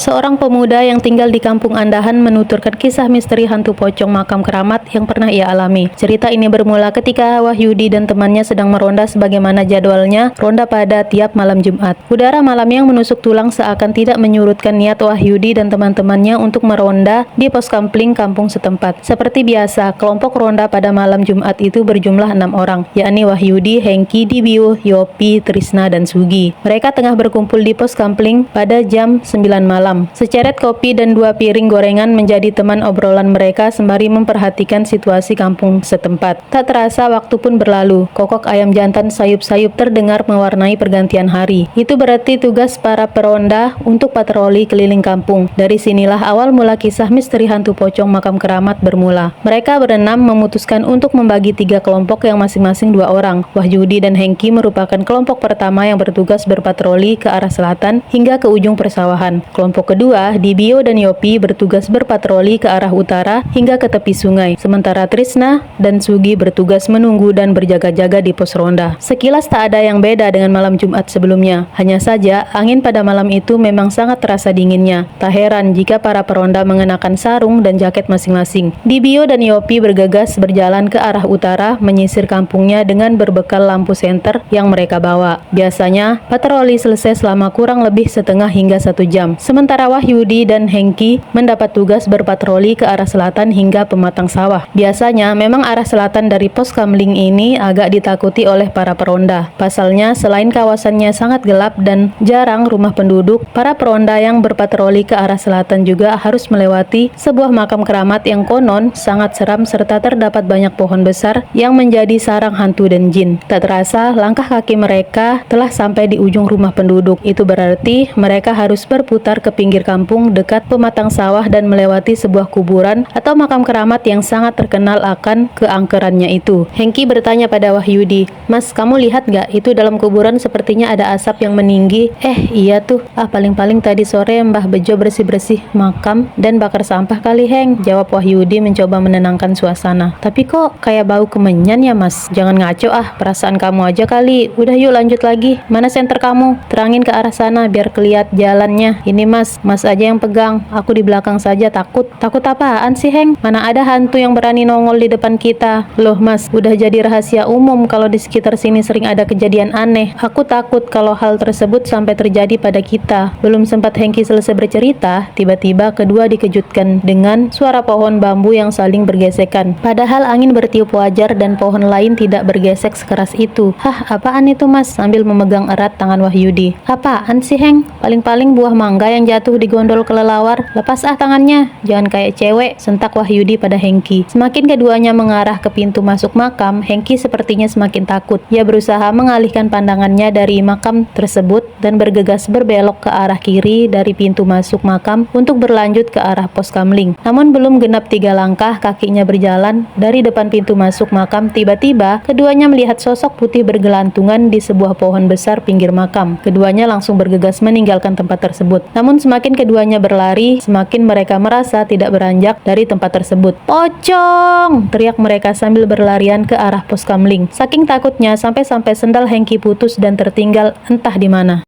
Seorang pemuda yang tinggal di kampung Andahan menuturkan kisah misteri hantu pocong makam keramat yang pernah ia alami. Cerita ini bermula ketika Wahyudi dan temannya sedang meronda sebagaimana jadwalnya ronda pada tiap malam Jumat. Udara malam yang menusuk tulang seakan tidak menyurutkan niat Wahyudi dan teman-temannya untuk meronda di pos kampling kampung setempat. Seperti biasa, kelompok ronda pada malam Jumat itu berjumlah 6 orang, yakni Wahyudi, Hengki, Dibiu, Yopi, Trisna, dan Sugi. Mereka tengah berkumpul di pos kampling pada jam 9 malam. Seceret kopi dan 2 piring gorengan menjadi teman obrolan mereka sembari memperhatikan situasi kampung setempat. Tak terasa waktu pun berlalu. Kokok ayam jantan sayup-sayup terdengar mewarnai pergantian hari. Itu berarti tugas para peronda untuk patroli keliling kampung. Dari sinilah awal mula kisah misteri hantu pocong makam keramat bermula. Mereka berenam memutuskan untuk membagi 3 kelompok yang masing-masing 2 orang. Wahyudi dan Hengki merupakan kelompok pertama yang bertugas berpatroli ke arah selatan hingga ke ujung persawahan. Kelompok kedua, Dibio dan Yopi bertugas berpatroli ke arah utara hingga ke tepi sungai. Sementara Trisna dan Sugi bertugas menunggu dan berjaga-jaga di pos ronda. Sekilas tak ada yang beda dengan malam Jumat sebelumnya. Hanya saja, angin pada malam itu memang sangat terasa dinginnya. Tak heran jika para peronda mengenakan sarung dan jaket masing-masing. Dibio dan Yopi bergegas berjalan ke arah utara, menyisir kampungnya dengan berbekal lampu senter yang mereka bawa. Biasanya, patroli selesai selama kurang lebih setengah hingga 1 jam. Sementara Wahyudi dan Hengki mendapat tugas berpatroli ke arah selatan hingga pematang sawah. Biasanya memang arah selatan dari pos kamling ini agak ditakuti oleh para peronda. Pasalnya selain kawasannya sangat gelap dan jarang rumah penduduk, para peronda yang berpatroli ke arah selatan juga harus melewati sebuah makam keramat yang konon sangat seram serta terdapat banyak pohon besar yang menjadi sarang hantu dan jin. Tak terasa langkah kaki mereka telah sampai di ujung rumah penduduk. Itu berarti mereka harus berputar ke pinggir kampung dekat pematang sawah dan melewati sebuah kuburan atau makam keramat yang sangat terkenal akan keangkerannya itu. Hengki bertanya pada Wahyudi, "Mas, kamu lihat gak? Itu dalam kuburan sepertinya ada asap yang meninggi." Iya tuh. Paling-paling tadi sore Mbah Bejo bersih-bersih makam dan bakar sampah kali, Heng," jawab Wahyudi mencoba menenangkan suasana. "Tapi kok kayak bau kemenyan ya, Mas?" "Jangan ngaco perasaan kamu aja kali. Udah yuk lanjut lagi. Mana senter kamu? Terangin ke arah sana biar keliat jalannya." "Ini Mas aja yang pegang. Aku di belakang saja takut." "Takut apaan sih, Heng? Mana ada hantu yang berani nongol di depan kita." "Loh Mas, udah jadi rahasia umum kalau di sekitar sini sering ada kejadian aneh. Aku takut kalau hal tersebut sampai terjadi pada kita." Belum sempat Hengki selesai bercerita, tiba-tiba kedua dikejutkan dengan suara pohon bambu yang saling bergesekan. Padahal angin bertiup wajar dan pohon lain tidak bergesek sekeras itu. "Apaan itu Mas?" sambil memegang erat tangan Wahyudi. "Apaan sih, Heng? Paling-paling buah mangga yang jatuh di gondol kelelawar." "Lepas tangannya, jangan kayak cewek," sentak Wahyudi pada Hengki. Semakin keduanya mengarah ke pintu masuk makam, Hengki sepertinya semakin takut. Ia berusaha mengalihkan pandangannya dari makam tersebut dan bergegas berbelok ke arah kiri dari pintu masuk makam untuk berlanjut ke arah pos kamling. Namun belum genap 3 langkah kakinya berjalan dari depan pintu masuk makam, tiba-tiba keduanya melihat sosok putih bergelantungan di sebuah pohon besar pinggir makam. Keduanya langsung bergegas meninggalkan tempat tersebut. Namun semakin keduanya berlari, semakin mereka merasa tidak beranjak dari tempat tersebut. "Pocong!" teriak mereka sambil berlarian ke arah pos kamling. Saking takutnya sampai-sampai sendal Hengki putus dan tertinggal entah di mana.